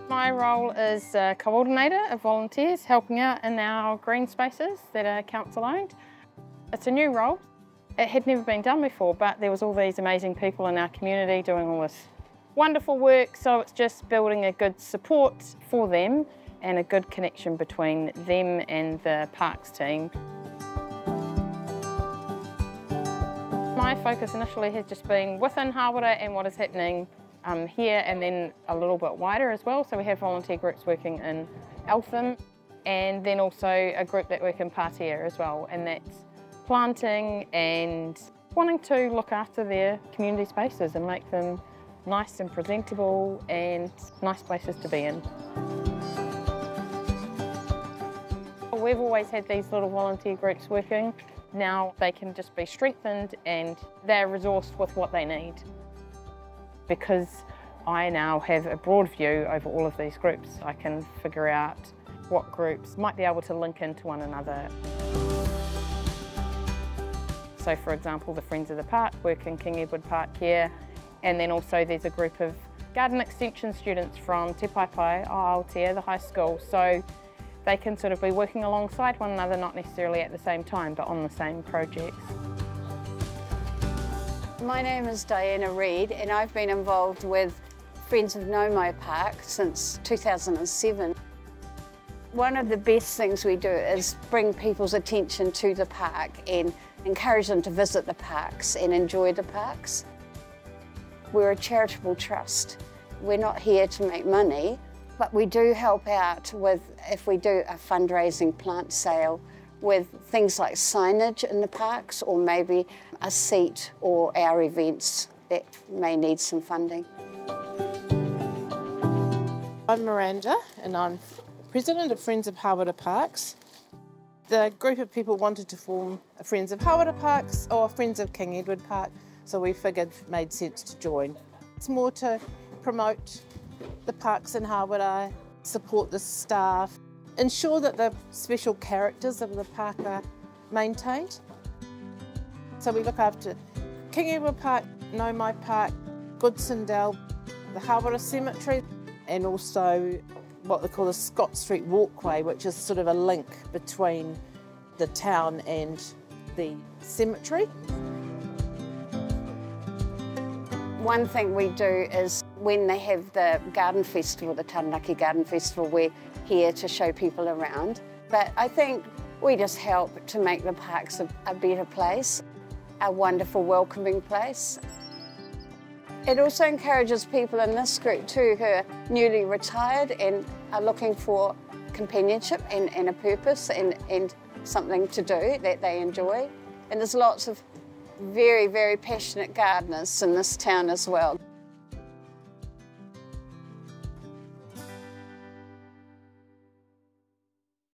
My role is a coordinator of volunteers helping out in our green spaces that are council owned. It's a new role. It had never been done before, but there was all these amazing people in our community doing all this wonderful work, so it's just building a good support for them and a good connection between them and the parks team. My focus initially has just been within Hāwera and what is happening here, and then a little bit wider as well. So we have volunteer groups working in Eltham, and then also a group that work in Pātea as well, and that's planting and wanting to look after their community spaces and make them nice and presentable and nice places to be in. We've always had these little volunteer groups working. Now they can just be strengthened and they're resourced with what they need. Because I now have a broad view over all of these groups, I can figure out what groups might be able to link into one another. So for example, the Friends of the Park work in King Edward Park here, and then also there's a group of garden extension students from Te Paipai, Aotea, the high school, so they can sort of be working alongside one another, not necessarily at the same time, but on the same projects. My name is Diana Reid and I've been involved with Friends of Naumai Park since 2007. One of the best things we do is bring people's attention to the park and encourage them to visit the parks and enjoy the parks. We're a charitable trust. We're not here to make money, but we do help out with, if we do a fundraising plant sale, with things like signage in the parks or maybe a seat or our events that may need some funding. I'm Miranda and I'm President of Friends of Hāwera Parks. The group of people wanted to form a Friends of Hāwera Parks or Friends of King Edward Park, so we figured it made sense to join. It's more to promote the parks in Hāwera, support the staff, ensure that the special characters of the park are maintained. So we look after King Edward Park, Naumai Park, Goodson, Dell, the Hāwera Cemetery, and also what they call the Scott Street Walkway, which is sort of a link between the town and the cemetery. One thing we do is when they have the garden festival, the Taranaki Garden Festival, we're here to show people around. But I think we just help to make the parks a better place, a wonderful welcoming place. It also encourages people in this group too who are newly retired and are looking for companionship and a purpose and something to do that they enjoy. And there's lots of very, very passionate gardeners in this town as well.